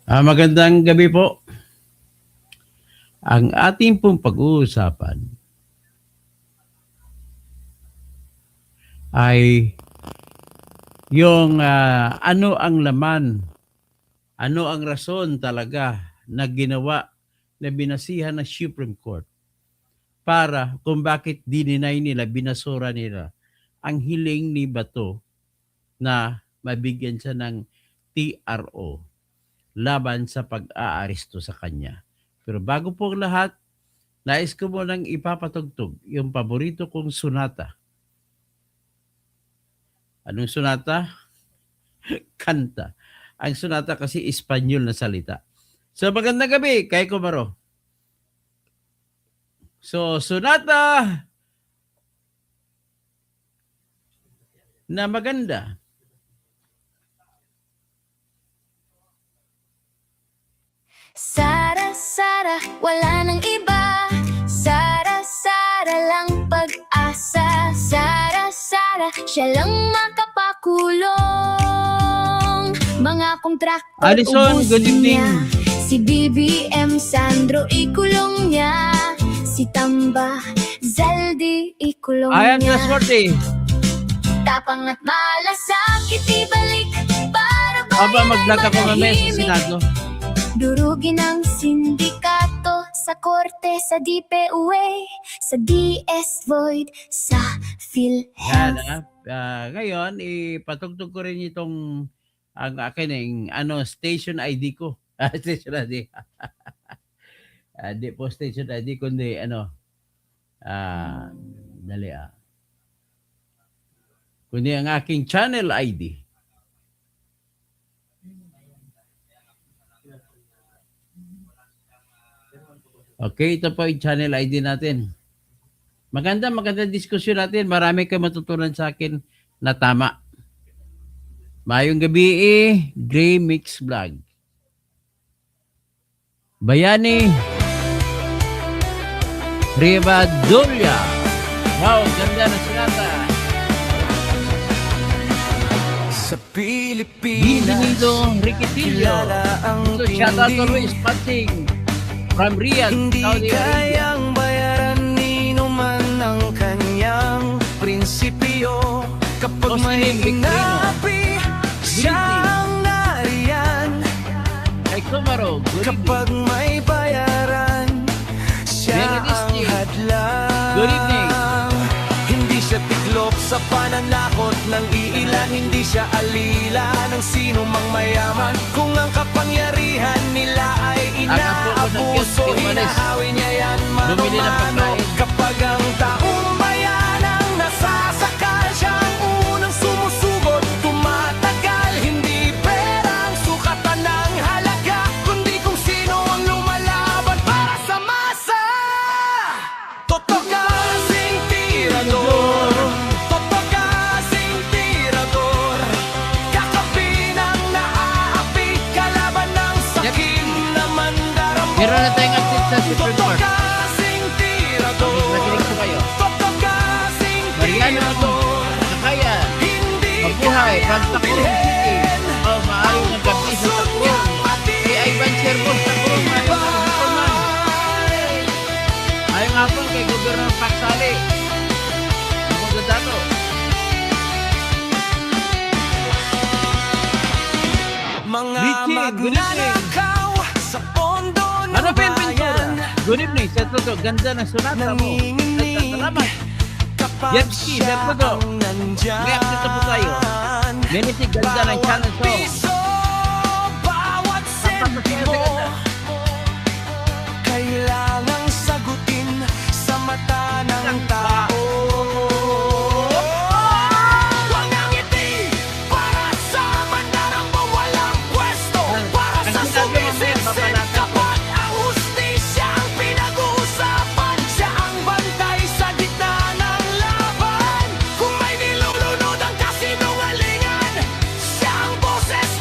Magandang gabi po. Ang ating pong pag-uusapan ay yung ano ang laman, ano ang rason talaga na ginawa na binasihan ng Supreme Court para kung bakit dininay nila, binasura nila ang hiling ni Bato na mabigyan siya ng TRO laban sa pag-aaresto sa kanya. Pero bago po ang lahat, nais ko munang ipapatugtog yung paborito kong sonata. Anong sonata? Kanta. Ang sonata kasi Espanyol na salita. So magandang gabi, kay Kumaro. So sonata na maganda. Sara, Sara, wala nang iba. Sara, Sara lang pag-asa. Sara, Sara, siya lang makapakulong. Mga kontraktor Alison, good evening. niya. Si BBM Sandro ikulong niya. Si Tamba Zaldi ikulong I am niya. trustworthy. Tapang at malasakit ibalik para Mag-vlog ako mamaya sa Senado. durugin ang sindikato sa korte, sa DPUA, sa DS Void, sa Yan, PhilHealth. ngayon, ipatugtog ko rin itong ang akin station ID ko. Station ID. Di po station ID, kundi dali kundi ang aking channel ID. Okay, ito po yung channel ID natin. Maganda diskusyon natin. Marami kayo matutunan sa akin na tama. Mayong gabi Gray Mix Vlog. Bayani Rivadolia. Wow, ganda na sinata. Sa Pilipinas, Bienvenido Riquitillo. So, shout out to Luis Pating from Riyadh, hindi Saudi Arabia. kayang bayaran ni numan ang kanyang prinsipyo. Kapag Austin may Victorino. inapi, siyang nariyan. Kay Kumaro, good Kapag evening. may bayaran, siya Benedict ang Steve. hadlang. Good evening. Hindi siya tiklop sa pananakot ng iilan. Hindi siya alila ng sino mang mayaman. Kung ang kapangyarihan nila ay inaabuso, hinahawi niya yan Bumili ng mano-mano. pagkain. Kapag ang taong bayan ang nasasakal, siya ang unang sumusugot, tumatagal. Hindi perang sukatan ng halaga, kundi kung sino ang lumalaban para sa masa. Totoo kasing tirador, totoo kasing tirador. Kakapin ang naaapi, kalaban ng sakim na mandaramo. Meron na tayong update sa Supreme Totoo Court. kasing tirador, Nakinig ko kayo. totoo kasing Mariano tirador. Kakayan. Hindi Mabuhay from kayang Tacurum City. bilhin Maayong ng gabi sa Tacurum. Kay Ivan Servos Tacurum. Ayong hapon man. Ayong hapon kay Governor Paksali. Ang magadato. mga Richie, good evening. magnanakaw sa pondo ng Ano Pintura? bayan. Good evening, Sir Toto. Ganda ng sonata mo. Nanginginig Salamat. kapag Jeffsky, siya Sir Toto. ang nandyan. May update na po tayo. Menisig ganda ng channel song. Piso, bawat senti mo, kailangang sagutin sa mata ng tao. Huwag ang ngiti para sa mandarang walang pwesto, para Ang sa sinabi mo, sumisit papanatan ko. kapag ang hustisya ang pinag-uusapan. Siya ang bantay sa gitna ng laban. Kung may nilulunod ang kasinungalingan, siya ang boses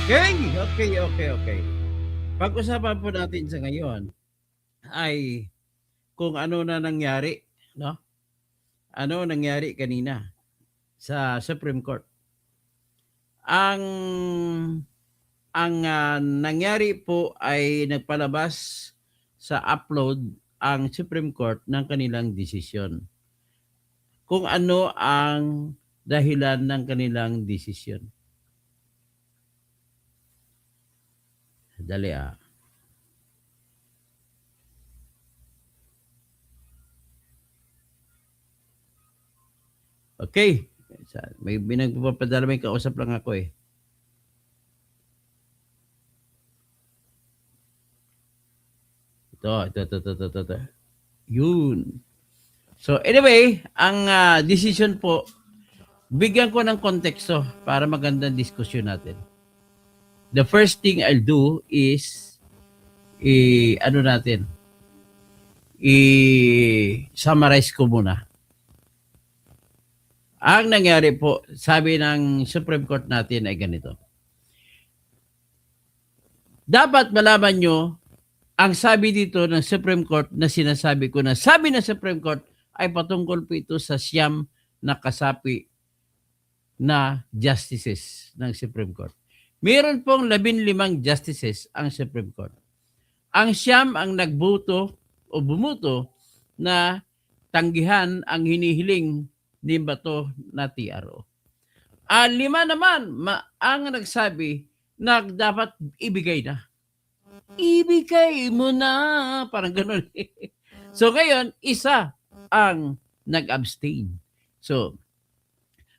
Okay. Pag-usapan po natin sa ngayon ay kung ano na nangyari, no? Ano nangyari kanina sa Supreme Court. Ang nangyari po ay nagpalabas sa upload ang Supreme Court ng kanilang desisyon. Kung ano ang dahilan ng kanilang desisyon. Dali ah. Okay. May binagpapadala, may kausap lang ako eh. Ito. Yun. So anyway, ang decision po, bigyan ko ng konteksto para magandang diskusyon natin. The first thing I'll do is i-summarize ko muna. Ang nangyari po, sabi ng Supreme Court natin ay ganito. Dapat malaman nyo, ang sabi dito ng Supreme Court na sinasabi ko na sabi ng Supreme Court ay patungkol po ito sa siyam na kasapi na justices ng Supreme Court. Meron pong 15 justices ang Supreme Court. Ang siyam ang nagboto o bumuto na tanggihan ang hinihiling ni Bato na TRO. 5 naman ang nagsabi na dapat ibigay na. Ibigay mo na. Parang ganun. So ngayon, isa ang nag-abstain. So,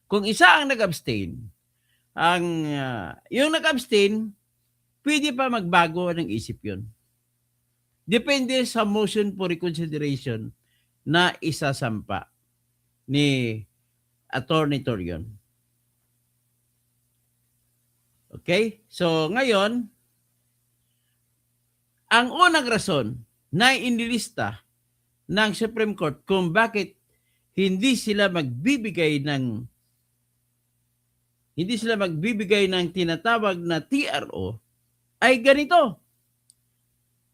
kung isa ang nag-abstain, yung nag-abstain, pwede pa magbago ng isip yun. Depende sa motion for reconsideration na isasampa ni Attorney Torion. Okay? So, ngayon, ang unang rason na inilista ng Supreme Court kung bakit hindi sila magbibigay ng tinatawag na TRO ay ganito.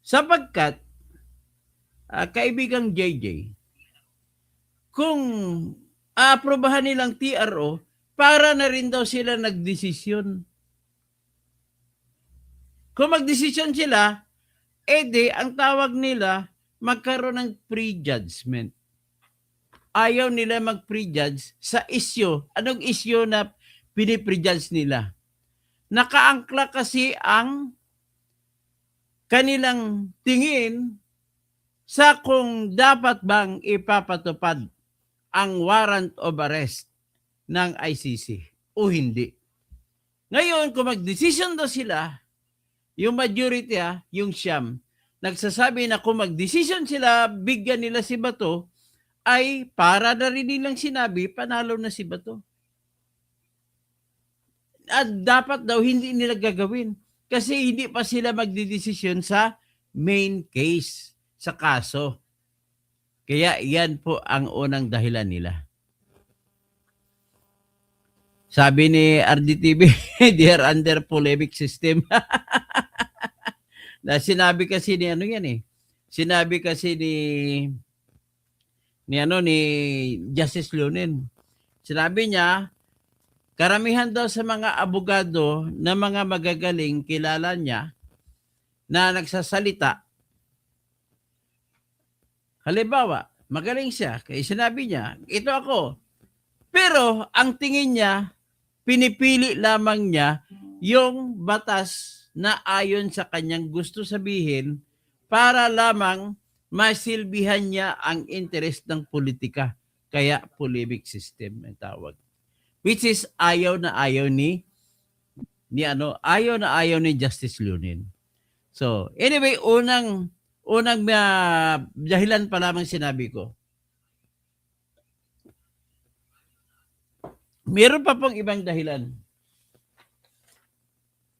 Sapagkat, kaibigang JJ, kung aaprobahan nilang TRO, para na rin daw sila nagdesisyon. Kung magdesisyon sila, ang tawag nila, magkaroon ng prejudgment. Ayaw nila mag-prejudge sa issue. Anong issue na piniprejudge nila? Nakaangkla kasi ang kanilang tingin sa kung dapat bang ipapatupad ang warrant of arrest ng ICC o hindi. Ngayon, kung mag-decision daw sila, yung majority, yung siyam, nagsasabi na kung mag-decision sila, bigyan nila si Bato, ay para na rin nilang sinabi, panalo na si Bato. At dapat daw hindi nila gagawin. Kasi hindi pa sila magdidesisyon sa main case, sa kaso. Kaya yan po ang unang dahilan nila. Sabi ni RDTV, they are under polemic system. Na sinabi kasi ni Sinabi kasi ni Justice Lunin. Sinabi niya, karamihan daw sa mga abogado na mga magagaling kilala niya na nagsasalita. Halimbawa, magaling siya. Kaya sinabi niya, ito ako. Pero ang tingin niya, pinipili lamang niya yung batas na ayon sa kanyang gusto sabihin para lamang masilbihan niya ang interest ng politika. Kaya polemic system ang tawag. Which is ayaw na ayaw ni Justice Lunin. So, anyway, unang dahilan pa lamang sinabi ko. Meron pa pong ibang dahilan.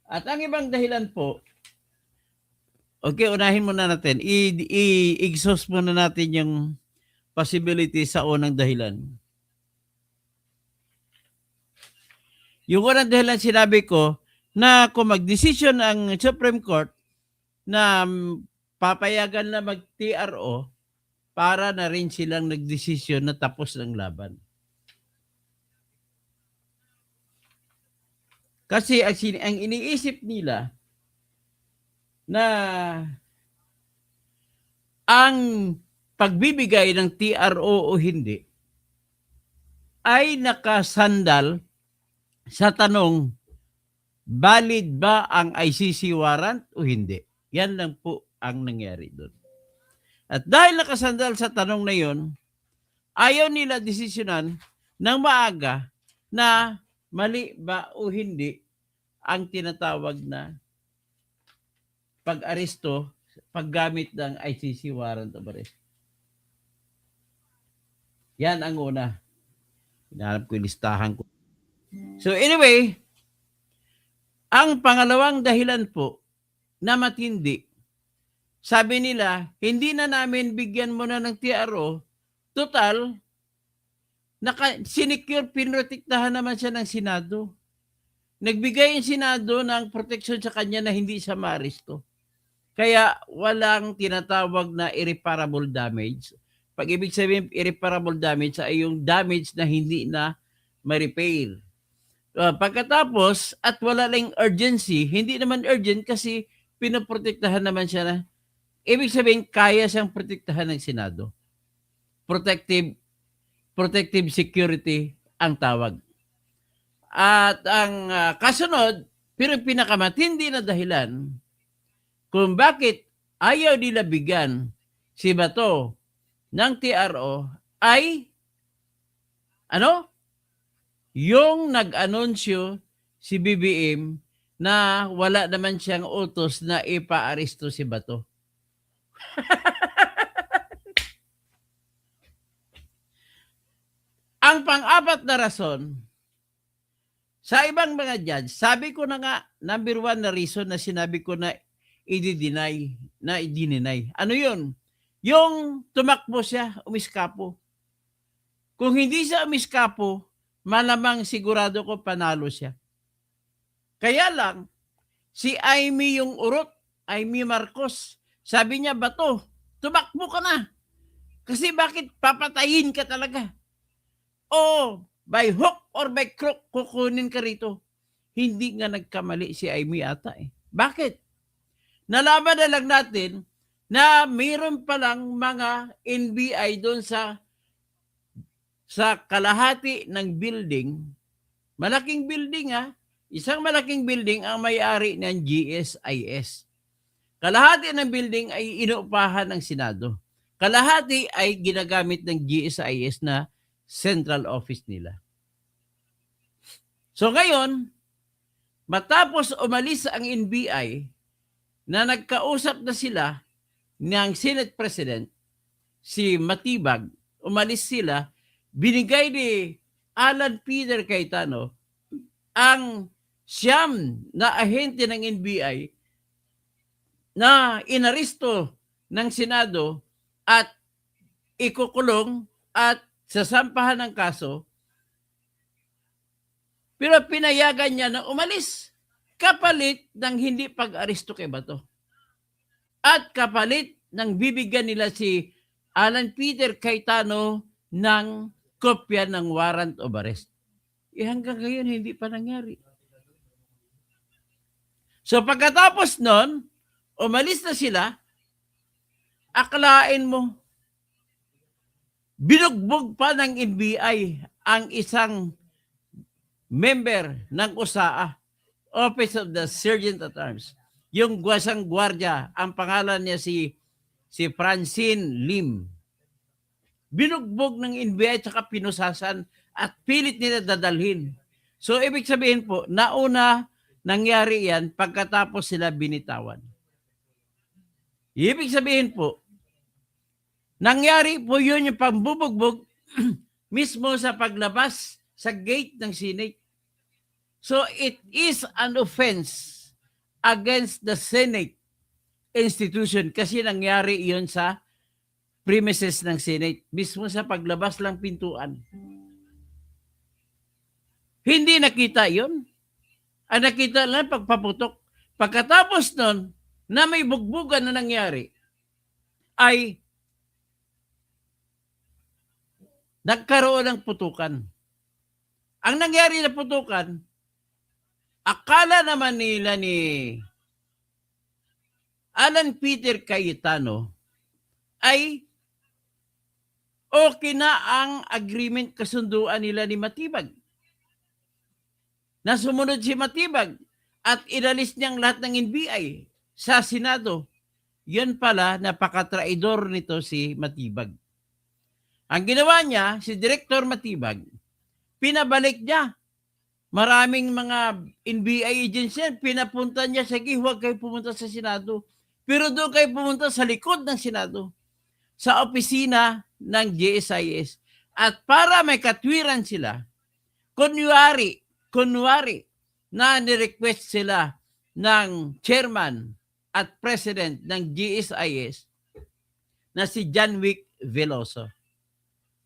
At ang ibang dahilan po, okay, unahin muna natin. I-exhaust muna natin yung possibility sa unang dahilan. Yung unang dahilan sinabi ko, na kung magdesisyon ang Supreme Court na papayagan na mag-TRO, para na rin silang nagdesisyon na tapos ng laban. Kasi ang iniisip nila na ang pagbibigay ng TRO o hindi ay nakasandal sa tanong, valid ba ang ICC warrant o hindi? Yan lang po ang nangyari doon. At dahil nakasandal sa tanong na yon, ayaw nila desisyonan ng maaga na mali ba o hindi ang tinatawag na pag-aresto, paggamit ng ICC warrant of arrest. Yan ang una. Hinahanap ko yung listahan ko. So anyway, ang pangalawang dahilan po na matindi, sabi nila, hindi na namin bigyan mo na ng TRO, total, sinecure, pinrotektahan naman siya ng Senado. Nagbigay yung Senado ng protection sa kanya na hindi siya maaresto. Kaya walang tinatawag na irreparable damage. Pag ibig sabihin irreparable damage ay yung damage na hindi na ma-repair. Pagkatapos, at wala lang urgency, hindi naman urgent kasi pinoprotektahan naman siya na, ibig sabihin kaya siyang protektahan ng Senado. Protective security ang tawag. At ang kasunod, pero pinakamatindi na dahilan kung bakit ayaw nila bigyan si Bato ng TRO ay yung nag-anunsyo si BBM na wala naman siyang utos na ipa-aresto si Bato. Ang pang-apat na rason, sa ibang mga judge, sabi ko na nga, number one na reason na sinabi ko na i-deny. Ano yun? Yung tumakbo siya, umiskapo. Kung hindi siya umiskapo, malamang sigurado ko panalo siya. Kaya lang, si Amy yung urot, Amy Marcos, sabi niya, Bato, tumakbo ka na. Kasi bakit papatayin ka talaga? O by hook or by crook, kukunin ka rito. Hindi nga nagkamali si Amy ata eh. Bakit? Nalaman na lang natin na mayroon palang mga NBI doon sa kalahati ng building. Malaking building isang malaking building ang may-ari ng GSIS. Kalahati ng building ay inuupahan ng Senado. Kalahati ay ginagamit ng GSIS na central office nila. So ngayon, matapos umalis ang NBI na nagkausap na sila ng Senate President, si Matibag, umalis sila, binigay ni Alan Peter Cayetano ang siyam na ahente ng NBI na inaresto ng Senado at ikukulong at sasampahan ng kaso, pero pinayagan niya na umalis kapalit ng hindi pag-aresto kay Bato. At kapalit ng bibigyan nila si Alan Peter Cayetano ng kopya ng warrant of arrest. Hanggang ngayon hindi pa nangyari. So pagkatapos nun, umalis na sila, akalain mo, binugbog pa ng NBI ang isang member ng USAA, Office of the Sergeant at Arms. Yung guwasang gwardiya, ang pangalan niya si Francine Lim. Binugbog ng NBI at saka pinusasan at pilit nila dadalhin. So ibig sabihin po, nauna nangyari yan pagkatapos sila binitawan. Ibig sabihin po, nangyari po yun yung pambubugbog mismo sa paglabas sa gate ng Senate. So it is an offense against the Senate institution kasi nangyari yun sa premises ng Senate, mismo sa paglabas lang pintuan. Hindi nakita yun. Ang nakita lang pagpaputok. Pagkatapos nun, na may bugbugan na nangyari, ay nagkaroon ng putukan. Ang nangyari na putukan, akala naman nila ni Alan Peter Cayetano ay okay na ang agreement kasunduan nila ni Matibag. Na sumunod si Matibag at inalis niyang lahat ng NBI sa Senado. Yun pala, napakatraidor nito si Matibag. Ang ginawa niya, si Director Matibag, pinabalik niya. Maraming mga NBI agents yan, pinapunta niya, sige, huwag kayo pumunta sa Senado. Pero doon kayo pumunta sa likod ng Senado, sa opisina ng GSIS. At para may katwiran sila, kunwari na ni-request sila ng chairman at president ng GSIS na si John Wick Veloso.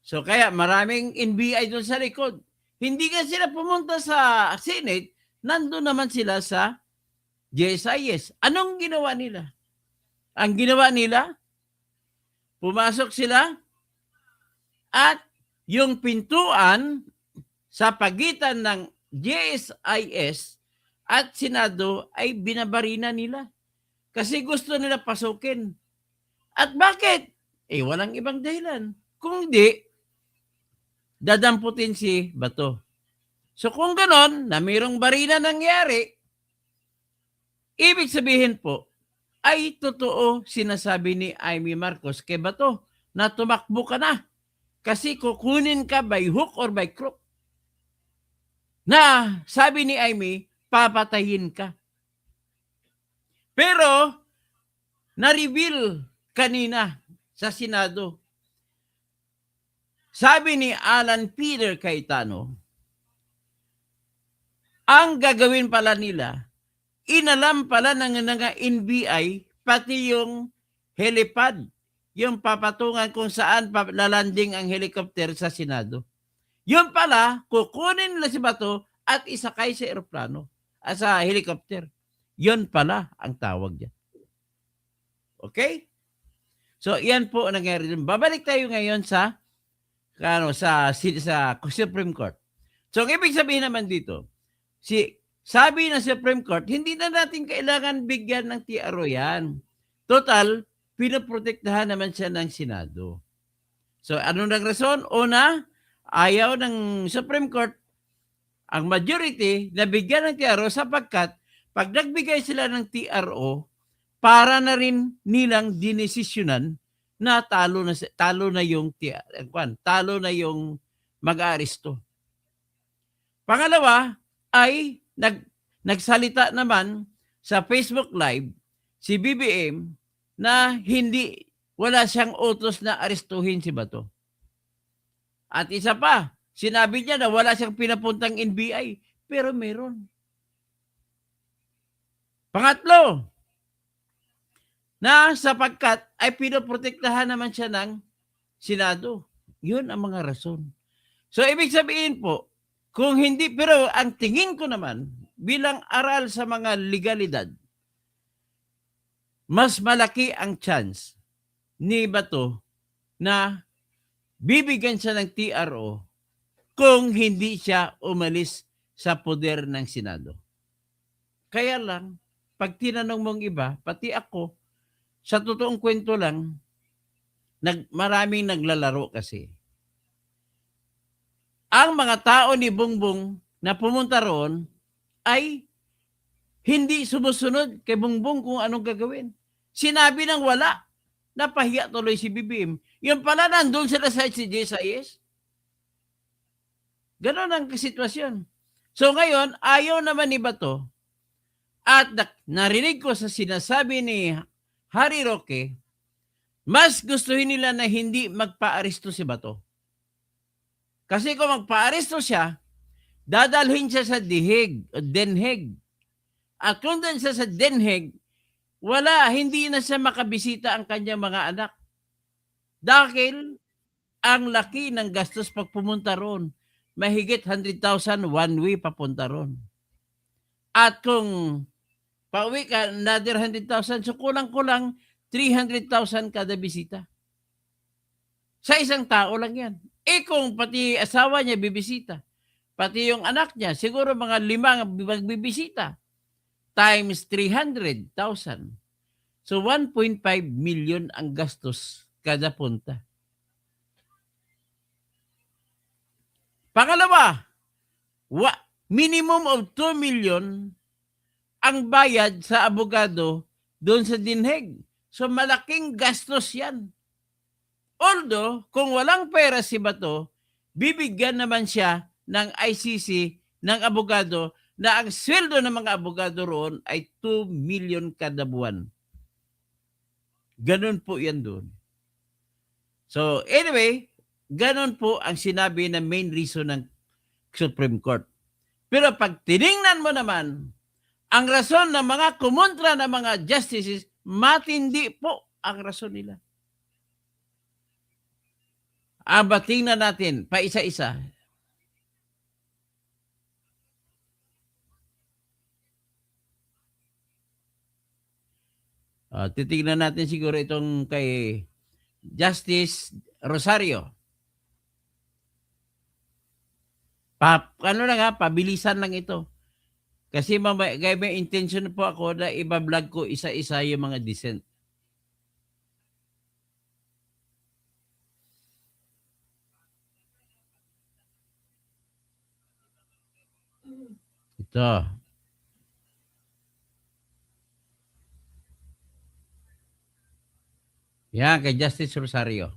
So kaya maraming NBI doon sa likod. Hindi nga sila pumunta sa Senate, nandun naman sila sa GSIS. Anong ginawa nila? Ang ginawa nila, pumasok sila at yung pintuan sa pagitan ng GSIS at Senado ay binabarina nila. Kasi gusto nila pasukin. At bakit? Walang ibang dahilan. Kung di, dadamputin si Bato. So kung ganon, na mayroong barina nangyari, ibig sabihin po, ay totoo sinasabi ni Amy Marcos kay Bato na tumakbo ka na. Kasi kukunin ka by hook or by crook. Na sabi ni Amy, papatayin ka. Pero, na-reveal kanina sa Senado. Sabi ni Alan Peter Cayetano, ang gagawin pala nila, inalam pala ng NBI, pati yung helipad, yung papatungan kung saan lalanding ang helicopter sa Senado. Yun pala, kukunin nila si Bato at isakay sa eroplano, sa helicopter. Yun pala ang tawag niya. Okay? So, yan po ang nangyari. Babalik tayo ngayon sa Supreme Court. So, ang ibig sabihin naman dito, sabi ng Supreme Court, hindi na natin kailangan bigyan ng TRO yan. Total, pinoprotektahan naman siya ng Senado. So, ano nang rason? Una, ayaw ng Supreme Court ang majority na bigyan ng TRO sapagkat pag nagbigay sila ng TRO, para na rin nilang dinesisyonan na talo na yung mag-aaresto. Pangalawa ay nagsalita naman sa Facebook Live si BBM na wala siyang utos na arestuhin si Bato. At isa pa, sinabi niya na wala siyang pinapuntang NBI, pero meron. Pangatlo, na sapagkat ay pinoprotektahan naman siya ng Senado. Yun ang mga rason. So, ibig sabihin po, kung hindi, pero ang tingin ko naman, bilang aral sa mga legalidad, mas malaki ang chance ni Bato na bibigyan siya ng TRO kung hindi siya umalis sa poder ng Senado. Kaya lang, pag tinanong mong iba, pati ako, sa totoong kwento lang, maraming naglalaro kasi. Ang mga tao ni Bongbong na pumunta roon ay hindi sumusunod kay Bongbong kung anong gagawin. Sinabi ng wala, napahiya tuloy si BBM. Yung pala nandun sila sa GSIS. Ganon ang sitwasyon. So ngayon, ayaw naman ni Bato at narinig ko sa sinasabi ni Harry Roque, mas gustuhin nila na hindi magpa-aresto si Bato. Kasi kung magpa-aresto siya, dadalhin siya sa Den Haag. At kung doon siya sa Den Haag, hindi na siya makabisita ang kanyang mga anak. Dahil ang laki ng gastos pag pumunta roon. Mahigit 100,000 one way papunta roon. At kung pauwi ka, another 100,000. So kulang-kulang 300,000 kada bisita. Sa isang tao lang yan. Eh kung pati asawa niya bibisita, pati yung anak niya, siguro mga 5 magbibisita, times 300,000. So 1.5 million ang gastos kada punta. Pangalawa, minimum of 2 million ang bayad sa abogado doon sa dinheg. So malaking gastos yan. Although, kung walang pera si Bato, bibigyan naman siya ng ICC ng abogado na ang sweldo ng mga abogado roon ay 2 million kada buwan. Ganun po yan doon. So anyway, ganun po ang sinabi na main reason ng Supreme Court. Pero pag tiningnan mo naman, ang rason ng mga kumontra ng mga justices, matindi po ang rason nila. Tingnan natin, pa isa-isa. Titignan natin siguro itong kay Justice Rosario. Pabilisan lang ito. Kasi may intention po ako na ibablog ko isa-isa yung mga dissent. Ito. Yan, kay Justice Rosario.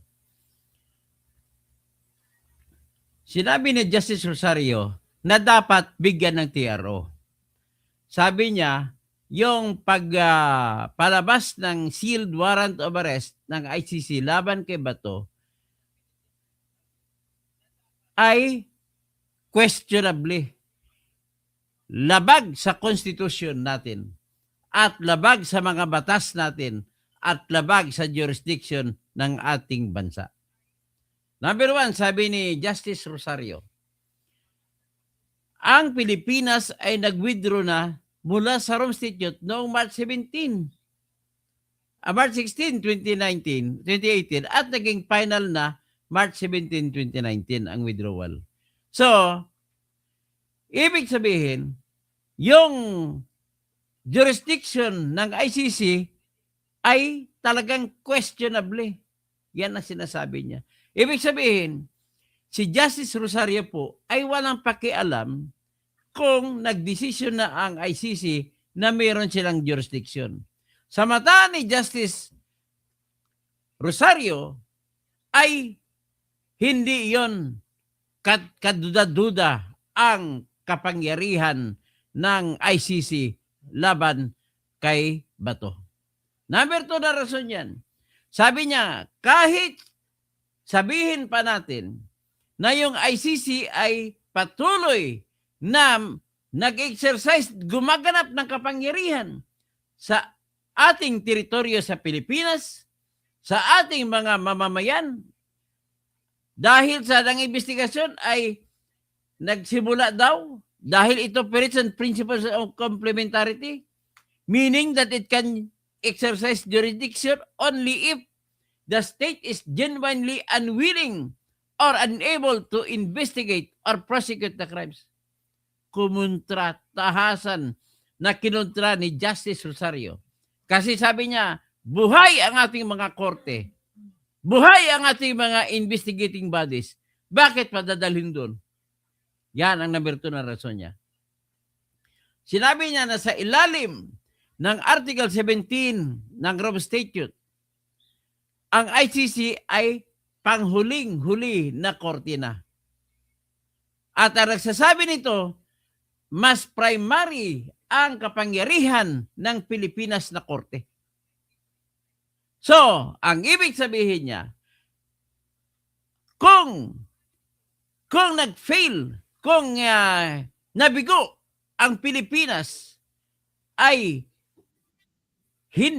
Sinabi ni Justice Rosario na dapat bigyan ng TRO. Sabi niya, yung palabas ng sealed warrant of arrest ng ICC laban kay Bato ay questionably labag sa konstitusyon natin at labag sa mga batas natin at labag sa jurisdiction ng ating bansa. Number 1, sabi ni Justice Rosario, ang Pilipinas ay nag-withdraw na mula sa Rome Statute noong March 16, 2018 at naging final na March 17, 2019 ang withdrawal. So, ibig sabihin, yung jurisdiction ng ICC ay talagang questionable. Yan ang sinasabi niya. Ibig sabihin, si Justice Rosario po ay walang pakialam kung nagdesisyon na ang ICC na mayroon silang jurisdiction. Sa mata ni Justice Rosario ay hindi yon kaduda-duda ang kapangyarihan ng ICC laban kay Bato. Number 2 na rason yan. Sabi niya, kahit sabihin pa natin na yung ICC ay patuloy na nag-exercise, gumaganap ng kapangyarihan sa ating teritoryo sa Pilipinas, sa ating mga mamamayan, dahil sa investigasyon ay nagsimula daw, dahil ito operates on principles of complementarity, meaning that it can exercise jurisdiction only if the state is genuinely unwilling or unable to investigate or prosecute the crimes. Kumontra, tahasan na kinontra ni Justice Rosario. Kasi sabi niya, buhay ang ating mga korte. Buhay ang ating mga investigating bodies. Bakit padadalhin doon? Yan ang number 2 na rason niya. Sinabi niya na sa ilalim ng Article 17 ng Rome Statute, ang ICC ay panghuling-huli na korte na. At ang nagsasabi nito, mas primary ang kapangyarihan ng Pilipinas na korte. So, ang ibig sabihin niya, kung nag-fail, kung nabigo ang Pilipinas, ay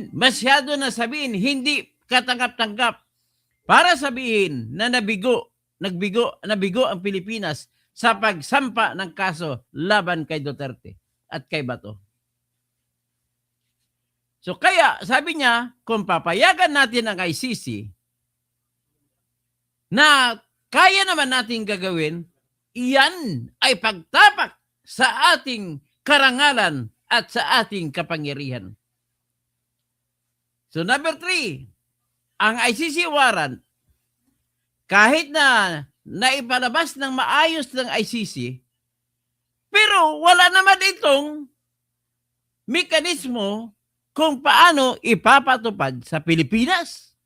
masyado na sabihin, hindi katanggap-tanggap para sabihin na nabigo ang Pilipinas sa pagsampa ng kaso laban kay Duterte. at kay Bato. So kaya sabi niya, kung papayagan natin ang ICC na kaya naman natin gagawin, iyan ay pagtapak sa ating karangalan at sa ating kapangyarihan. So number 3, ang ICC warrant, kahit na naipalabas ng maayos ng ICC, pero wala naman itong mekanismo kung paano ipapatupad sa Pilipinas.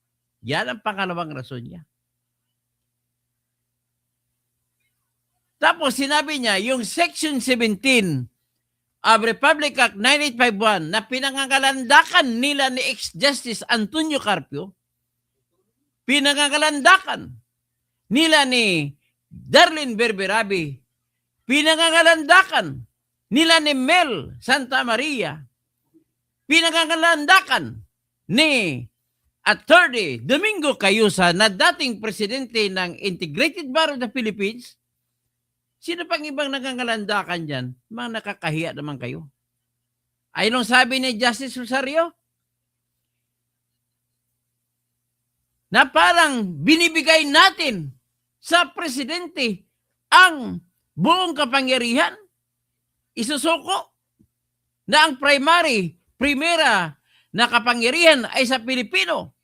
Yan ang pangalawang rason niya. Tapos sinabi niya, yung Section 17 of Republic Act 9851 na pinangangalandakan nila ni ex-Justice Antonio Carpio, pinangangalandakan nila ni Darlene Berberabi, pinangangalandakan nila ni Mel Santa Maria, pinangangalandakan ni Attorney Domingo Cayusa na dating presidente ng Integrated Bar of the Philippines. Sino pang ibang nangangalandakan dyan? Mga nakakahiya naman kayo. Ay nung sabi ni Justice Rosario, na parang binibigay natin sa presidente ang buong kapangyarihan, isusuko na ang primera na kapangyarihan ay sa Pilipino.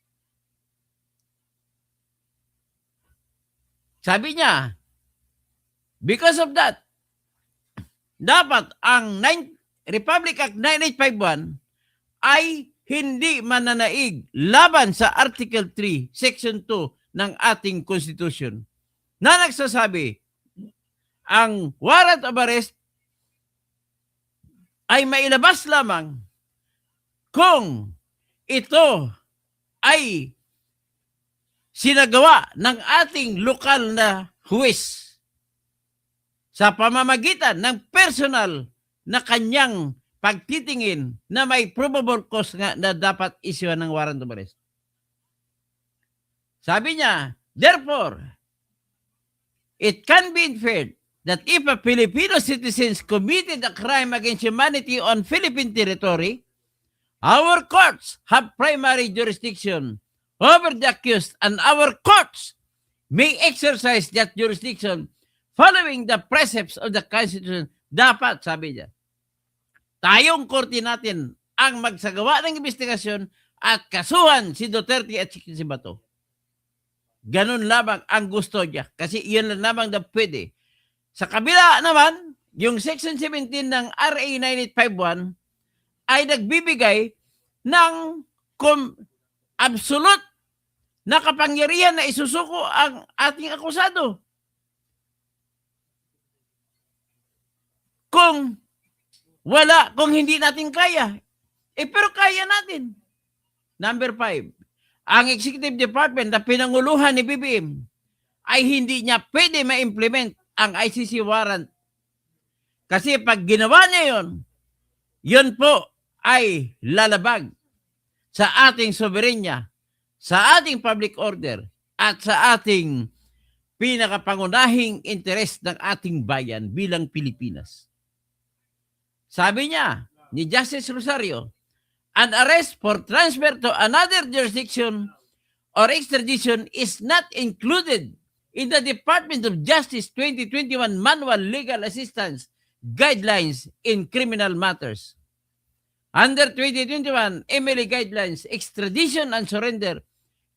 Sabi niya, because of that, dapat ang Republic Act 9851 ay hindi mananaig laban sa Article 3, Section 2 ng ating Constitution na nagsasabi ang warrant of arrest ay mailabas lamang kung ito ay sinagawa ng ating lokal na huwes sa pamamagitan ng personal na kanyang pagtitingin na may probable cause nga na dapat issue ng warrant of arrest. Sabi niya, therefore, it can be inferred that if a Filipino citizen committed a crime against humanity on Philippine territory, our courts have primary jurisdiction over the accused and our courts may exercise that jurisdiction following the precepts of the Constitution. Dapat, sabi niya, tayong korte natin ang magsagawa ng investigasyon at kasuhan si Duterte at si Bato. Ganun lamang ang gusto niya kasi iyan lang lamang na pwede. Sa kabila naman, yung Section 17 ng RA 9851 ay nagbibigay ng absolute na kapangyarihan na isusuko ang ating akusado. Kung hindi natin kaya. Pero kaya natin. Number 5, ang Executive Department na pinanguluhan ni BBM ay hindi niya pwede ma-implement ang ICC warrant. Kasi pag ginawa niya yun po ay lalabag sa ating soberenya, sa ating public order, at sa ating pinakapangunahing interes ng ating bayan bilang Pilipinas. Sabi niya, ni Justice Rosario, an arrest for transfer to another jurisdiction or extradition is not included in the Department of Justice 2021 Manual Legal Assistance Guidelines in Criminal Matters. Under 2021 MLA Guidelines, extradition and surrender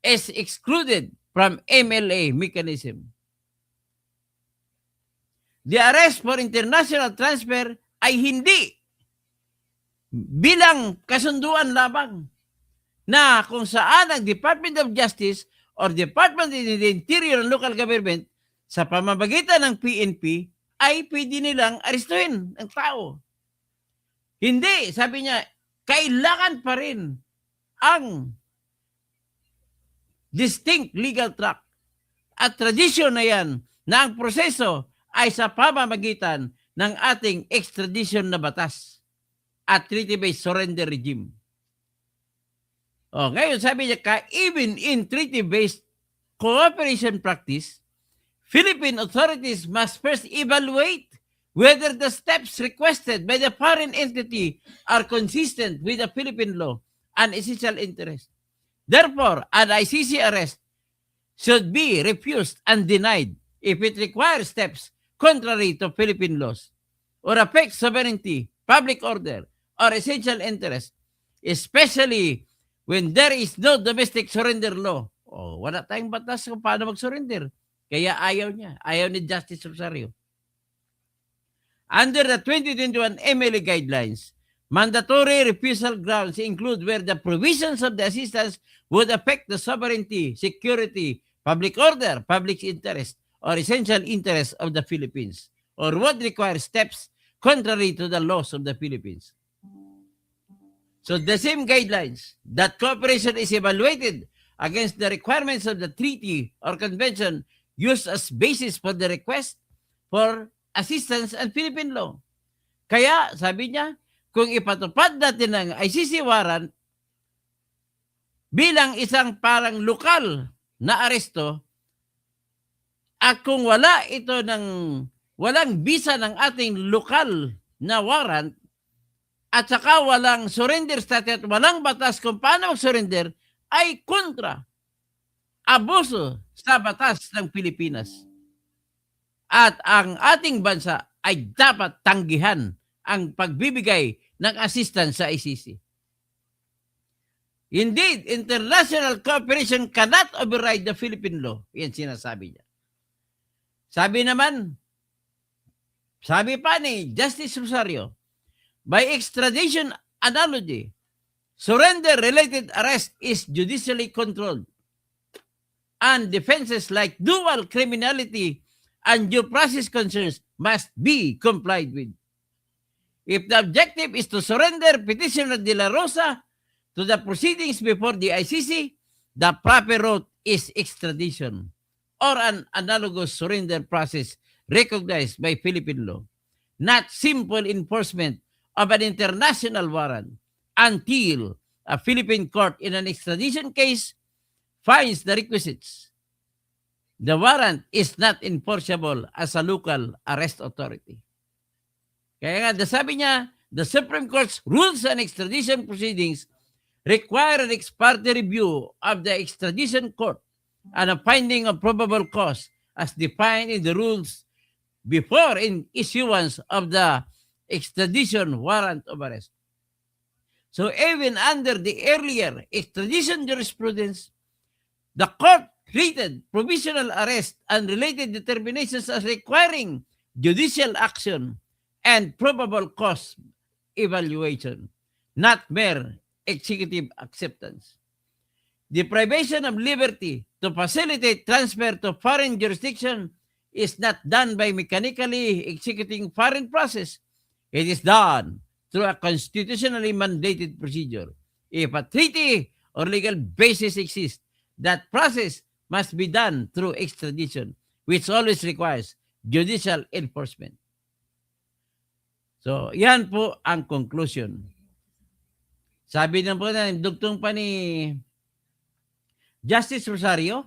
is excluded from MLA mechanism. The arrest for international transfer ay hindi bilang kasunduan lamang na kung saan ang Department of Justice or Department of the Interior and Local Government sa pamamagitan ng PNP ay pwede nilang arestuhin ang tao. Hindi, sabi niya, kailangan pa rin ang distinct legal track at tradisyon na yan na ang proseso ay sa pamamagitan ng ating extradition na batas at treaty-based surrender regime. Ngayon sabi niya, even in treaty-based cooperation practice, Philippine authorities must first evaluate whether the steps requested by the foreign entity are consistent with the Philippine law and essential interest. Therefore, an ICC arrest should be refused and denied if it requires steps contrary to Philippine laws or affects sovereignty, public order, or essential interest, especially when there is no domestic surrender law. O, wala tayong batas kung paano mag-surrender. Kaya ayaw niya. Ayaw ni Justice Rosario. Under the 2021 MLA guidelines, mandatory refusal grounds include where the provisions of the assistance would affect the sovereignty, security, public order, public interest, or essential interest of the Philippines, or would require steps contrary to the laws of the Philippines. So the same guidelines that cooperation is evaluated against the requirements of the treaty or convention used as basis for the request for assistance and Philippine law. Kaya, sabi niya, kung ipatupad natin ang ICC warrant bilang isang parang lokal na aresto, at kung wala ito walang bisa ng ating lokal na warrant, at saka walang surrender statute, walang batas kung paano mag-surrender, ay kontra, abuso sa batas ng Pilipinas. At ang ating bansa ay dapat tanggihan ang pagbibigay ng assistance sa ICC. Indeed, international cooperation cannot override the Philippine law. Yan sinasabi niya. Sabi pa ni Justice Rosario, by extradition analogy, surrender-related arrest is judicially controlled, and defenses like dual criminality and due process concerns must be complied with. If the objective is to surrender Petitioner De La Rosa to the proceedings before the ICC, the proper route is extradition or an analogous surrender process recognized by Philippine law, not simple enforcement of an international warrant until a Philippine court in an extradition case finds the requisites. The warrant is not enforceable as a local arrest authority. Kaya nga, sabi niya, the Supreme Court's rules on extradition proceedings require an ex parte review of the extradition court and a finding of probable cause as defined in the rules before in issuance of the extradition warrant of arrest. So even under the earlier extradition jurisprudence, the court treated provisional arrest and related determinations as requiring judicial action and probable cause evaluation, not mere executive acceptance. Deprivation of liberty to facilitate transfer to foreign jurisdiction is not done by mechanically executing foreign process. It is done through a constitutionally mandated procedure. If a treaty or legal basis exists, that process must be done through extradition, which always requires judicial enforcement. So, yan po ang conclusion. Sabi na po na, dugtong pa ni Justice Rosario,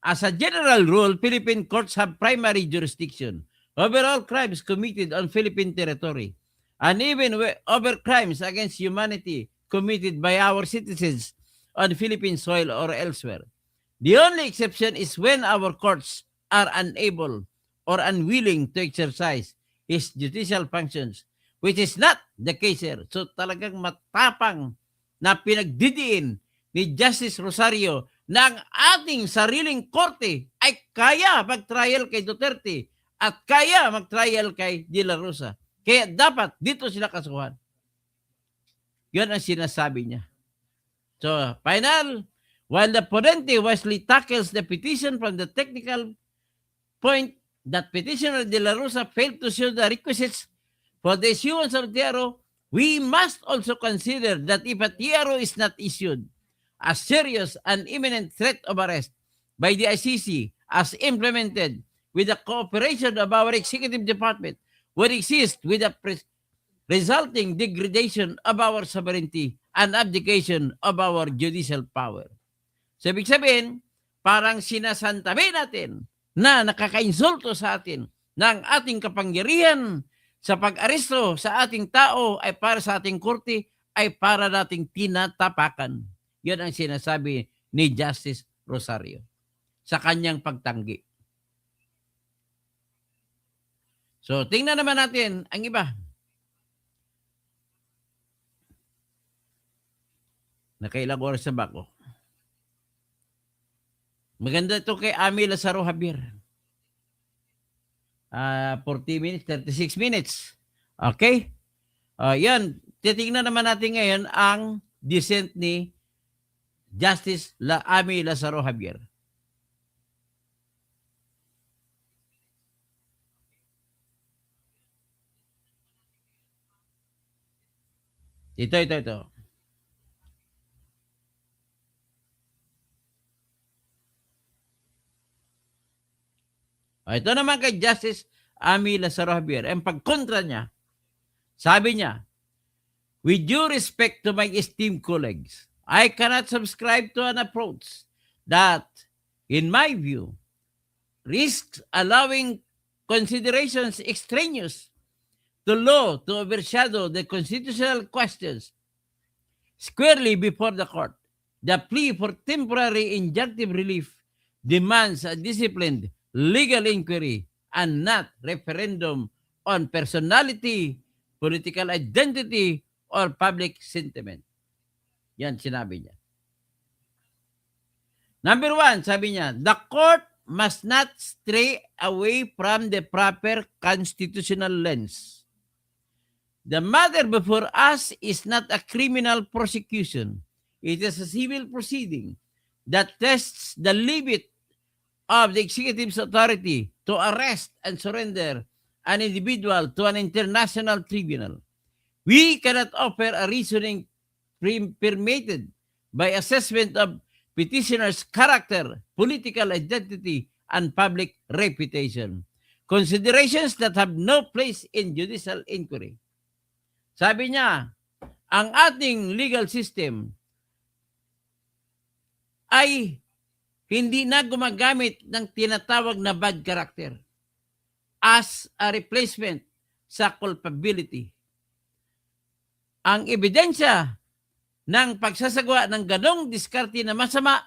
as a general rule, Philippine courts have primary jurisdiction over all crimes committed on Philippine territory, and even over crimes against humanity committed by our citizens on Philippine soil or elsewhere. The only exception is when our courts are unable or unwilling to exercise his judicial functions, which is not the case here. So talagang matapang na pinagdidiin ni Justice Rosario na ang ating sariling korte ay kaya mag-trial kay Duterte at kaya mag-trial kay De La Rosa. Kaya dapat dito sila kasuhan. Yan ang sinasabi niya. So, final, while the ponente wisely tackles the petition from the technical point that Petitioner De La Rosa failed to show the requisites for the issuance of TRO, we must also consider that if a TRO is not issued, a serious and imminent threat of arrest by the ICC as implemented with the cooperation of our executive department would exist with the resulting degradation of our sovereignty and abdication of our judicial power. So, ibig sabihin, parang sinasantabi natin na nakakainsulto sa atin ng ating kapangyarihan sa pag-aresto sa ating tao ay para sa ating korte, ay para nating tinatapakan. Yan ang sinasabi ni Justice Rosario sa kanyang pagtanggi. So, tingnan naman natin ang iba. Nakailang oras na ba ako? Maganda ito kay Ami Lazaro Javier. 40 minutes, 36 minutes. Okay? Yan. Titingnan naman natin ngayon ang dissent ni Justice Ami Lazaro Javier. Ito. Ito naman kay Justice Ami Lazaro Javier. Ang pagkontra niya, sabi niya, with due respect to my esteemed colleagues, I cannot subscribe to an approach that, in my view, risks allowing considerations extraneous to law to overshadow the constitutional questions squarely before the court. The plea for temporary injunctive relief demands a disciplined legal inquiry and not referendum on personality, political identity, or public sentiment. Yan sinabi niya. Number 1, sabi niya, the court must not stray away from the proper constitutional lens. The matter before us is not a criminal prosecution. It is a civil proceeding that tests the limit of the executive's authority to arrest and surrender an individual to an international tribunal. We cannot offer a reasoning permitted by assessment of petitioner's character, political identity, and public reputation. Considerations that have no place in judicial inquiry. Sabi niya, ang ating legal system ay hindi na gumagamit ng tinatawag na bad character as a replacement sa culpability. Ang ebidensya ng pagsasagawa ng ganong diskarte na masama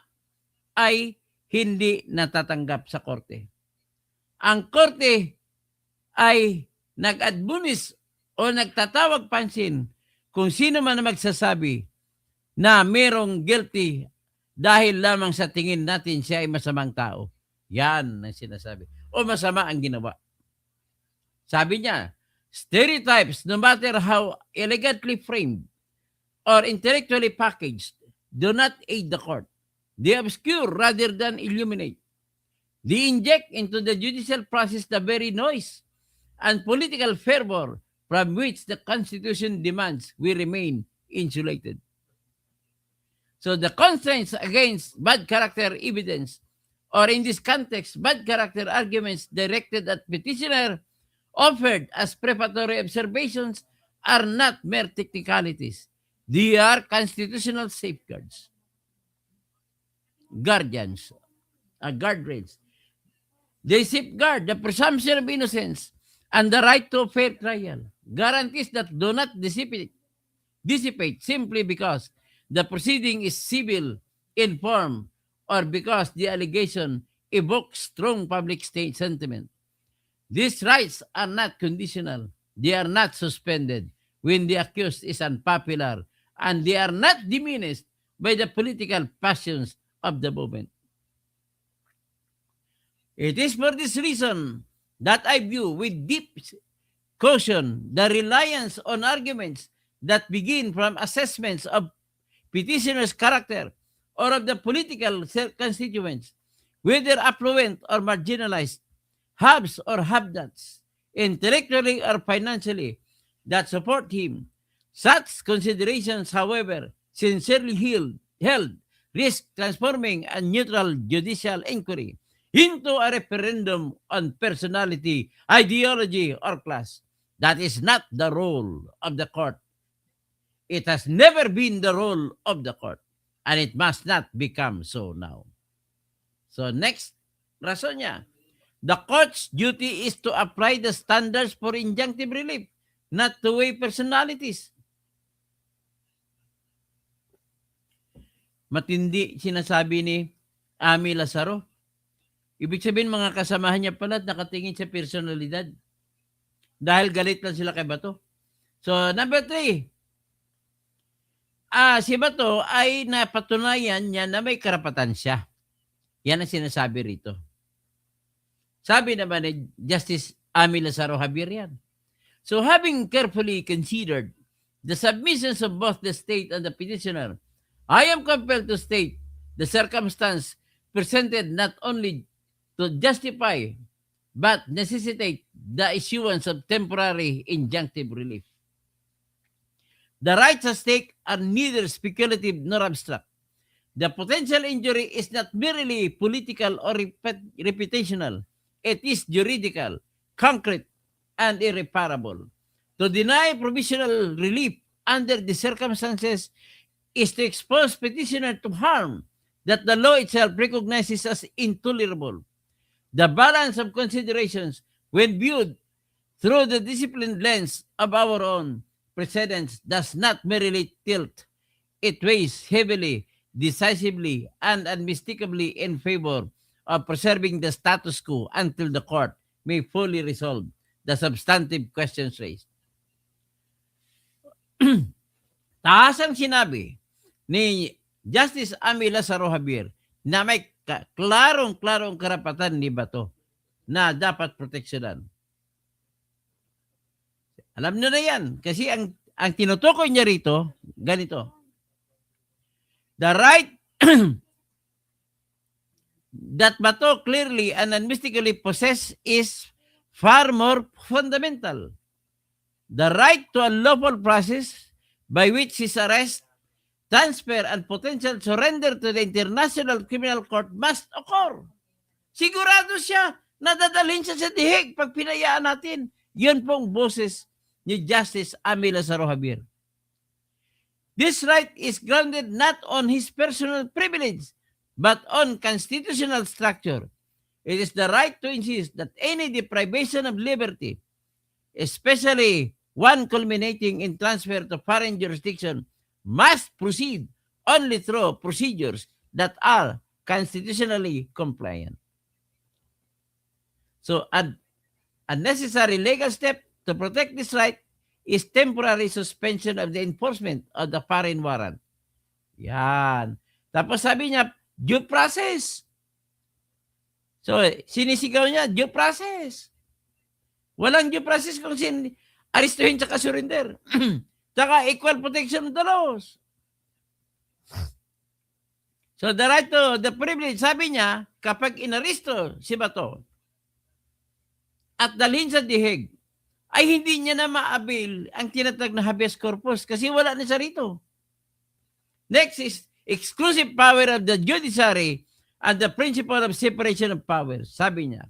ay hindi natatanggap sa korte. Ang korte ay nag-admonish o nagtatawag pansin kung sino man na magsasabi na merong guilty dahil lamang sa tingin natin siya ay masamang tao. Yan ang sinasabi. O masama ang ginawa. Sabi niya, stereotypes, no matter how elegantly framed or intellectually packaged, do not aid the court. They obscure rather than illuminate. They inject into the judicial process the very noise and political fervor from which the Constitution demands we remain insulated. So the constraints against bad character evidence, or in this context, bad character arguments directed at petitioner offered as preparatory observations are not mere technicalities. They are constitutional safeguards. Guardrails. They safeguard the presumption of innocence and the right to a fair trial. Guarantees that do not dissipate simply because the proceeding is civil in form or because the allegation evokes strong public state sentiment. These rights are not conditional. They are not suspended when the accused is unpopular, and they are not diminished by the political passions of the moment. It is for this reason that I view with deep caution the reliance on arguments that begin from assessments of petitioner's character or of the political constituents, whether affluent or marginalized, haves or have-nots, intellectually or financially, that support him. Such considerations, however, sincerely held, risk transforming a neutral judicial inquiry into a referendum on personality, ideology, or class. That is not the role of the court. It has never been the role of the court, and it must not become so now. So next, rason niya, The court's duty is to apply the standards for injunctive relief, not to weigh personalities. Matindi sinasabi ni Ami Lazaro. Ibig sabihin, mga kasamahan niya pala nakatingin sa personalidad. Dahil galit lang sila kay Bato. So, number 3. Si Bato ay napatunayan niya na may karapatan siya. Yan ang sinasabi rito. Sabi naman ni Justice Ami Lazaro Javier yan. So, having carefully considered the submissions of both the state and the petitioner, I am compelled to state the circumstance presented not only to justify but necessitate the issuance of temporary injunctive relief. The rights at stake are neither speculative nor abstract. The potential injury is not merely political or reputational. It is juridical, concrete, and irreparable. To deny provisional relief under the circumstances is to expose petitioner to harm that the law itself recognizes as intolerable. The balance of considerations, when viewed through the disciplined lens of our own precedents, does not merely tilt. It weighs heavily, decisively, and unmistakably in favor of preserving the status quo until the court may fully resolve the substantive questions raised. Taas ang sinabi ni Justice Ami Lazaro Javier na may klarong-klarong karapatan ni Bato na dapat proteksyonan. Alam nyo na yan. Kasi ang tinutukoy niya rito, ganito. The right that Bato clearly and unmistakably possess is far more fundamental. The right to a lawful process by which his arrest, transfer, and potential surrender to the International Criminal Court must occur. Sigurado siya na dadalhin siya sa dihig pag pinayaan natin. Yun pong boses ni Justice Ami Lazaro Javier. This right is grounded not on his personal privilege, but on constitutional structure. It is the right to insist that any deprivation of liberty, especially one culminating in transfer to foreign jurisdiction, must proceed only through procedures that are constitutionally compliant. So, a necessary legal step to protect this right is temporary suspension of the enforcement of the foreign warrant. Yan. Tapos sabi niya, due process. So, sinisigaw niya, due process. Walang due process kung aristuhin tsaka surrender. Tsaka equal protection of the laws. So, the right to the privilege, sabi niya, kapag inaristo si Bato at dalhin sa dihig, ay hindi niya na ma-avail ang tinatag na habeas corpus kasi wala na siya rito. Next is exclusive power of the judiciary and the principle of separation of powers. Sabi niya,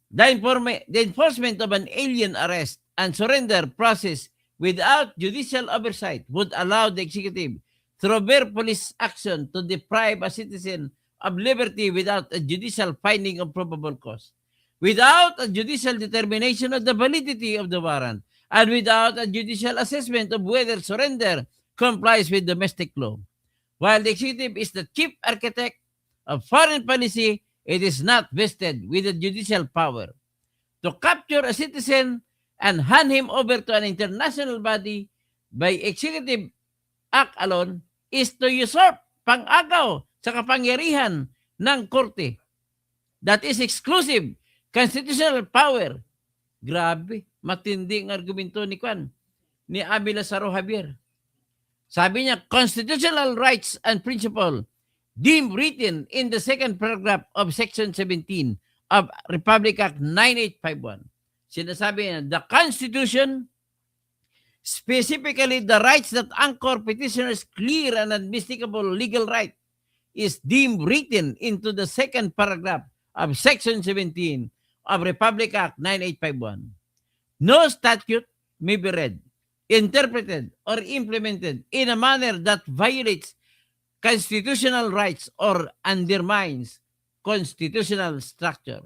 the enforcement of an alien arrest and surrender process without judicial oversight would allow the executive, through mere police action, to deprive a citizen of liberty without a judicial finding of probable cause, without a judicial determination of the validity of the warrant, and without a judicial assessment of whether surrender complies with domestic law. While the executive is the chief architect of foreign policy, it is not vested with the judicial power. To capture a citizen and hand him over to an international body by executive act alone is to usurp, pang-agaw sa kapangyarihan ng korte. That is exclusive constitutional power. Grabe, matinding argumento ni Ami Lazaro Javier. Sabi niya, constitutional rights and principle deemed written in the second paragraph of Section 17 of Republic Act 9851. Sinasabi niya, the Constitution, specifically the rights that anchor petitioners' clear and unmistakable legal right, is deemed written into the second paragraph of Section 17 of Republic Act 9851. No statute may be read, interpreted, or implemented in a manner that violates constitutional rights or undermines constitutional structure.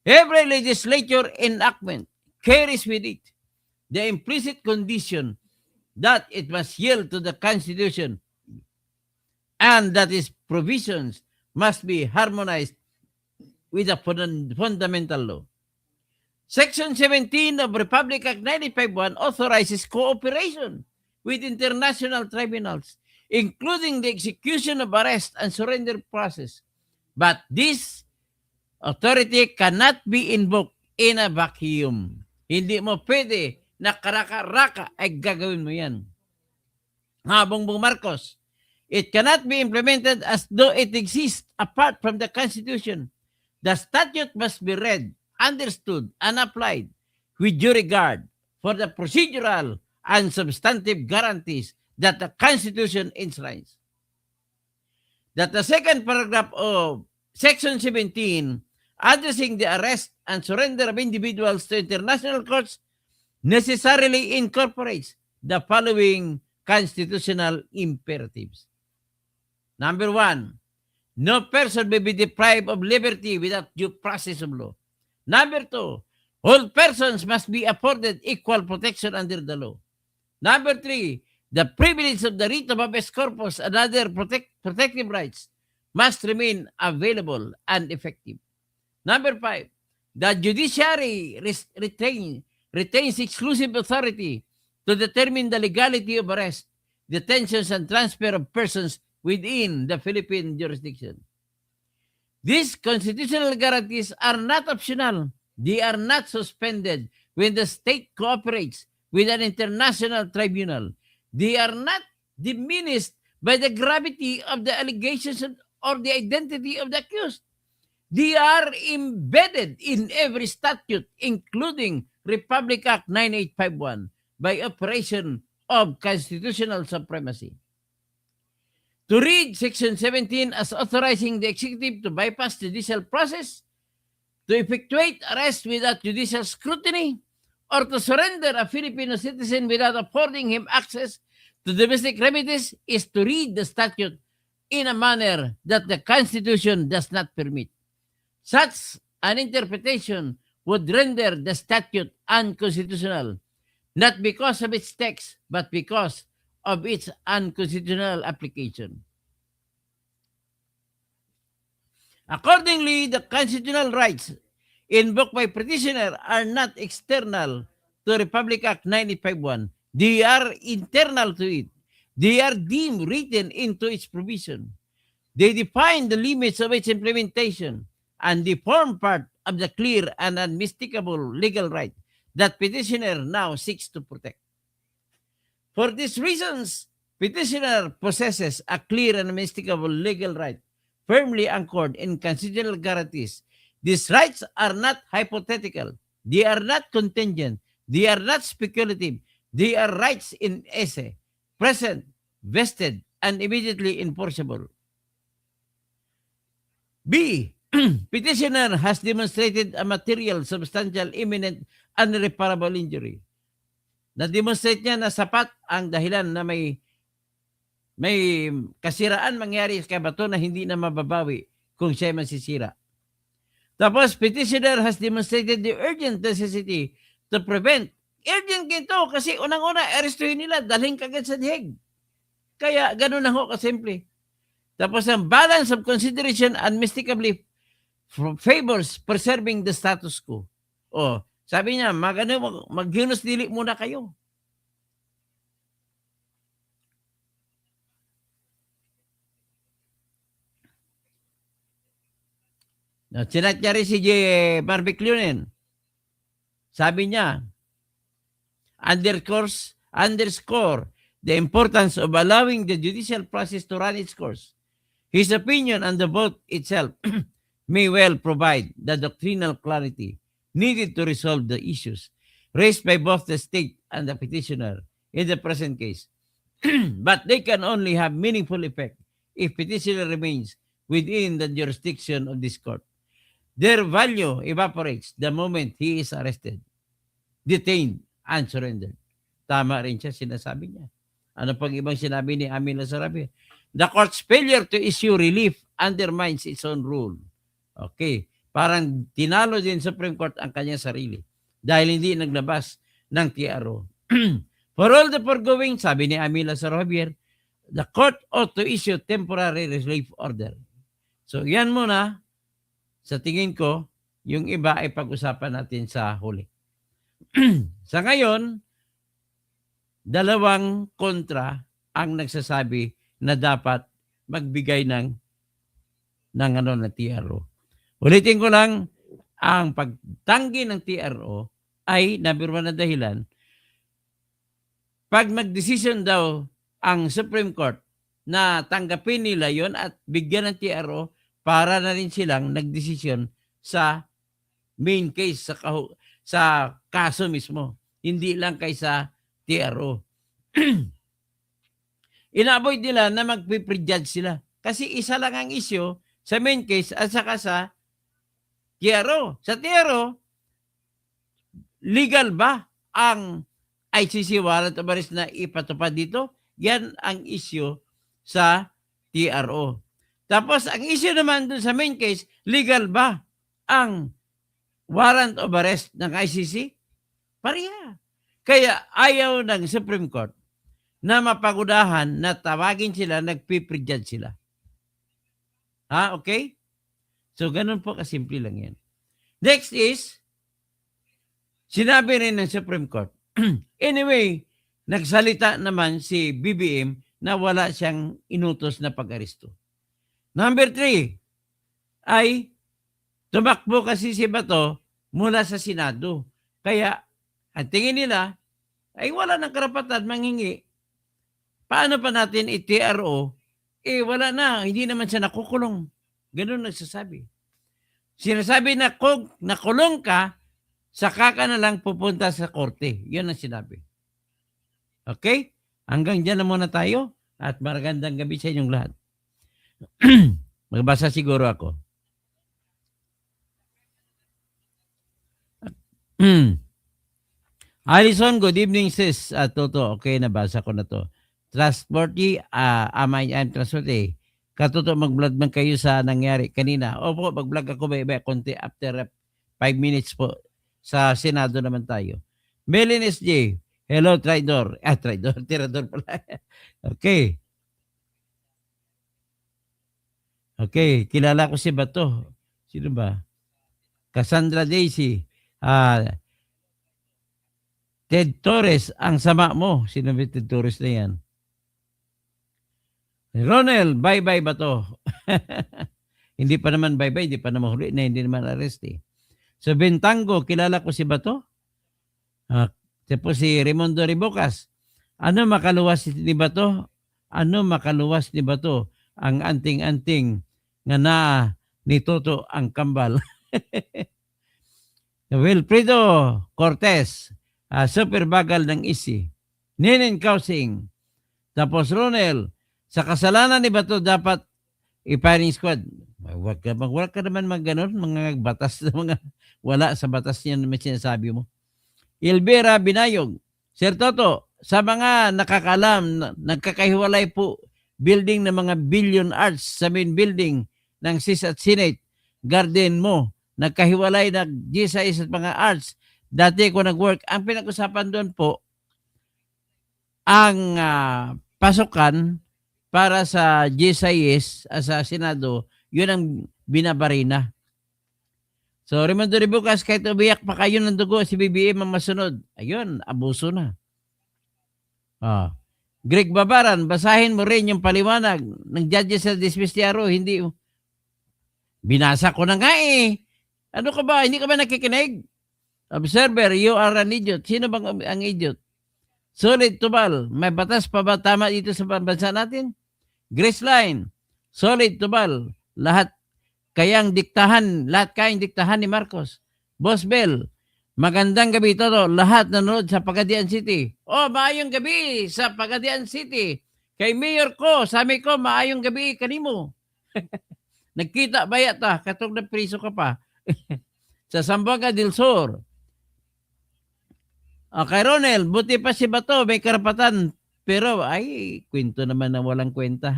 Every legislature enactment carries with it the implicit condition that it must yield to the Constitution and that its provisions must be harmonized with the fundamental law. Section 17 of Republic Act 951 authorizes cooperation with international tribunals, including the execution of arrest and surrender process. But this authority cannot be invoked in a vacuum. Hindi mo pwede na karaka-raka ay gagawin mo yan. Bongbong Marcos, it cannot be implemented as though it exists apart from the Constitution. The statute must be read, understood, and applied with due regard for the procedural and substantive guarantees that the Constitution enshrines. That the second paragraph of Section 17, addressing the arrest and surrender of individuals to international courts, necessarily incorporates the following constitutional imperatives. Number 1, no person may be deprived of liberty without due process of law. Number 2, all persons must be afforded equal protection under the law. Number 3, the privilege of the writ of habeas corpus and other protective rights must remain available and effective. Number 5, the judiciary retains exclusive authority to determine the legality of arrest, detentions, and transfer of persons within the Philippine jurisdiction. These constitutional guarantees are not optional. They are not suspended when the state cooperates with an international tribunal. They are not diminished by the gravity of the allegations or the identity of the accused. They are embedded in every statute, including Republic Act 9851, by operation of constitutional supremacy. To read Section 17 as authorizing the executive to bypass judicial process, to effectuate arrest without judicial scrutiny, or to surrender a Filipino citizen without affording him access to domestic remedies is to read the statute in a manner that the Constitution does not permit. Such an interpretation would render the statute unconstitutional, not because of its text, but because of its unconstitutional application. Accordingly, the constitutional rights invoked by petitioner are not external to Republic Act 951. They are internal to it. They are deemed written into its provision. They define the limits of its implementation, and they form part of the clear and unmistakable legal right that petitioner now seeks to protect. For these reasons, petitioner possesses a clear and unmistakable legal right firmly anchored in constitutional guarantees. These rights are not hypothetical. They are not contingent. They are not speculative. They are rights in esse, present, vested, and immediately enforceable. B. Petitioner has demonstrated a material, substantial, imminent, and irreparable injury. Na-demonstrate niya na sapat ang dahilan na may kasiraan mangyari kay bato na hindi na mababawi kung siya masisira. Tapos, petitioner has demonstrated the urgent necessity to prevent. Urgent ito kasi unang-una, arestuhin nila, dalhin kagad sa dihig. Kaya, ganun na ho kasimple. Tapos, ang balance of consideration unmistakably favors preserving the status quo. O, sabi niya, maghinos dili muna kayo. Sinat niya rin si J. Barbiclunen. Sabi niya, underscore the importance of allowing the judicial process to run its course. His opinion on the vote itself may well provide the doctrinal clarity needed to resolve the issues raised by both the state and the petitioner in the present case. But they can only have meaningful effect if petitioner remains within the jurisdiction of this court. Their value evaporates the moment he is arrested, detained, and surrendered. Tama rin siya, sinasabi niya. Ano pang ibang sinabi ni Amin Lazarabi? The court's failure to issue relief undermines its own rule. Okay. Parang tinalo din Supreme Court ang kanyang sarili dahil hindi naglabas ng TRO. For all the foregoing, sabi ni Amila Javier, the court ought to issue temporary relief order. So yan muna, sa tingin ko, yung iba ay pag-usapan natin sa huli. Sa ngayon, dalawang kontra ang nagsasabi na dapat magbigay ng TRO. Ulitin ko lang, ang pagtanggi ng TRO ay number one na dahilan. Pag mag-decision daw ang Supreme Court na tanggapin nila yon at bigyan ng TRO, para na rin silang nagdesisyon sa main case, sa kaso mismo. Hindi lang kay sa TRO. Ina-avoid nila na mag-prejudge sila. Kasi isa lang ang issue sa main case at saka sa TRO. Sa TRO, legal ba ang ICC warrant of arrest na ipatupad dito? Yan ang issue sa TRO. Tapos, ang issue naman dun sa main case, legal ba ang warrant of arrest ng ICC? Pareha. Kaya ayaw ng Supreme Court na mapagudahan na tawagin sila, nagpiprejudge sila. Okay? So, ganun po kasimple lang yan. Next is, sinabi rin ng Supreme Court, anyway, nagsalita naman si BBM na wala siyang inutos na pag-aresto. Number 3, ay tumakbo kasi si Bato mula sa Senado. Kaya, ang tingin nila, ay wala ng karapatan manghingi. Paano pa natin i-TRO? Wala na, hindi naman siya nakukulong. Ganun nagsasabi. Sinasabi na kung nakulong ka, saka ka na lang pupunta sa korte. Yun ang sinabi. Okay? Hanggang dyan na muna tayo at magandang gabi sa inyong lahat. Magbasa siguro ako. Alison, good evening sis. Toto, okay, nabasa ko na to. Trustworthy, I'm trustworthy. Katuto mag-vlog man kayo sa nangyari kanina. Opo, mag-vlog ako ba konti after 5 minutes po. Sa Senado naman tayo. Melin SJ, hello, Tridor. Tirador pala. Okay. Okay, kilala ko si Bato. Sino ba? Cassandra Daisy. Ted Torres, ang sama mo. Sino ba Ted Torres na yan? Ronel, bye-bye Bato. Hindi pa naman bye-bye, hindi pa naman huli na, hindi naman arrest eh. So, Bentango, kilala ko si Bato. Tapos si Raimondo Ribocas. Ano makaluwas ni Bato? Ano makaluwas ni Bato? Ang anting-anting nga na ni Toto ang kambal. Wilfredo Cortez, super bagal ng isi. Ninin Kausing. Tapos Ronel, sa kasalanan ni Bato dapat i-firing squad. Wag ka naman mag-ganon, mga batas na mga wala sa batas niya naman sinasabi mo. Ilbera Binayog, Sir Toto, sa mga nakakalam, nagkakahiwalay po building ng mga billion arts sa main building ng SIS at Senate, garden mo, nagkahiwalay na GSIS at mga arts. Dati ko nag-work, ang pinag-usapan doon po, ang pasukan para sa GSIS sa Senado, yun ang binabarina. So, Raimondo Ribocas, kahit umiyak pa kayo ng dugo, si BBM ang masunod. Ayun, abuso na. Greg Babaran, basahin mo rin yung paliwanag ng judges sa Dismistiaro. Hindi, binasa ko na nga eh. Ano ka ba? Hindi ka ba nakikinig? Observer, you are an idiot. Sino bang ang idiot? Solid Tubal, may batas pa ba tama dito sa bansa natin? Grace Line, Solid Tubal, lahat kayang diktahan ni Marcos. Boss Bell, magandang gabi Toto, lahat nanonood sa Pagadian City. Maayong gabi sa Pagadian City. Kay Mayor ko, sabi ko, maayong gabi kanimo. Nagkita ba yata? Katong na priso ka pa. Sa Zamboanga del Sur. Kay Ronel, buti pa si Bato, may karapatan Pero ay, kwento naman na walang kwenta.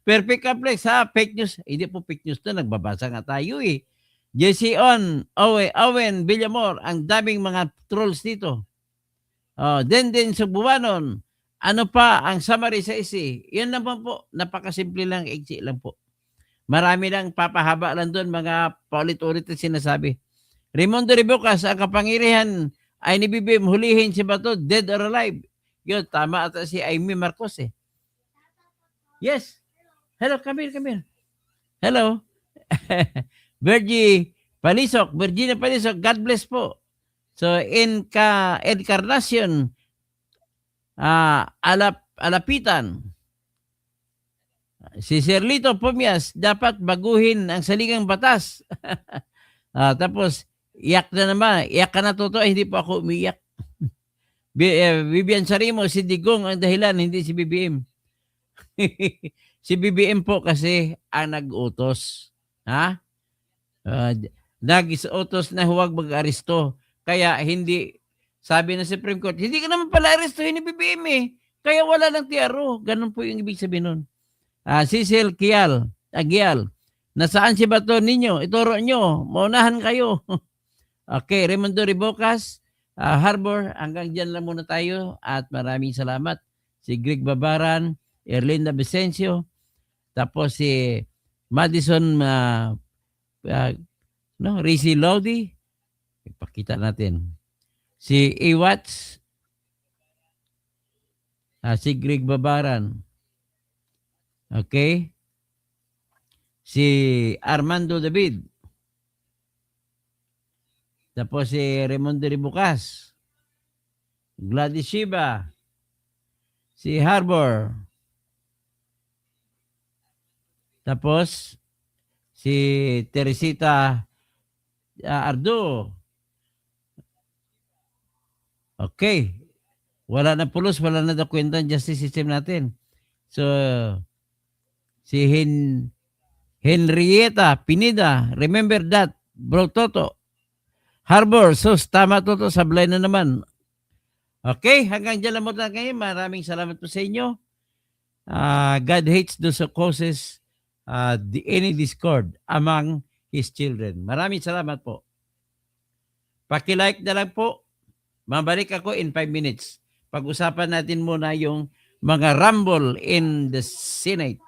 Perfect Complex ha, fake news. Hindi po fake news to, nagbabasa nga tayo eh. Jesse On, Owen Villamor, ang daming mga trolls dito. Denden Subuanon, ano pa ang summary sa isi? Yun naman po, napakasimple lang, easy lang po. Marami lang, papahaba lang doon, mga paulit-ulit na sinasabi. Raimundo Ribocas, ang kapangyarihan ay ni BBM, hulihin si Bato, dead or alive. Yun, tama ata si Amy Marcos eh. Yes. Hello, come here. Hello. Virginia Palisok, God bless po. So, Encarnacion, Alapitan, si Serlito Pumias, dapat baguhin ang saligang batas. Tapos, iyak na naman. Iyak ka na totoo, hindi po ako umiyak. Vivian Sarimo, si Digong ang dahilan, hindi si BBM. Si BBM po kasi ang nag-utos. Ha? Nag-utos na huwag mag-aresto. Kaya hindi, sabi ng Supreme Court, hindi ka naman pala arestuhin ni BBM eh. Kaya wala ng TRO. Ganun po yung ibig sabihin nun. Cecil Agial, nasaan si Bato ninyo? Ituro nyo. Maunahan kayo. Okay, Raimundo Ribocas, Harbor, hanggang dyan lang muna tayo at maraming salamat. Si Greg Babaran, Erlinda Vicencio, tapos si Madison Rizzy Lodi, ipakita natin. Si Iwats, si Greg Babaran, okay? Si Armando David, tapos si Raimundo Ribocas, Gladys Shiba, si Harbor, tapos si Teresita Ardo. Okay. Wala na pulos, wala na kwenta ang justice system natin. So, si Henrietta Pineda, remember that, Bro Toto. Harbor, sus, tama Toto, sablay na naman. Okay, hanggang dyan lang muna kayo. Maraming salamat po sa inyo. God hates those who causes any discord among His children. Maraming salamat po. Paki-like na lang po. Mabalik ako in 5 minutes. Pag-usapan natin muna yung mga rumble in the Senate.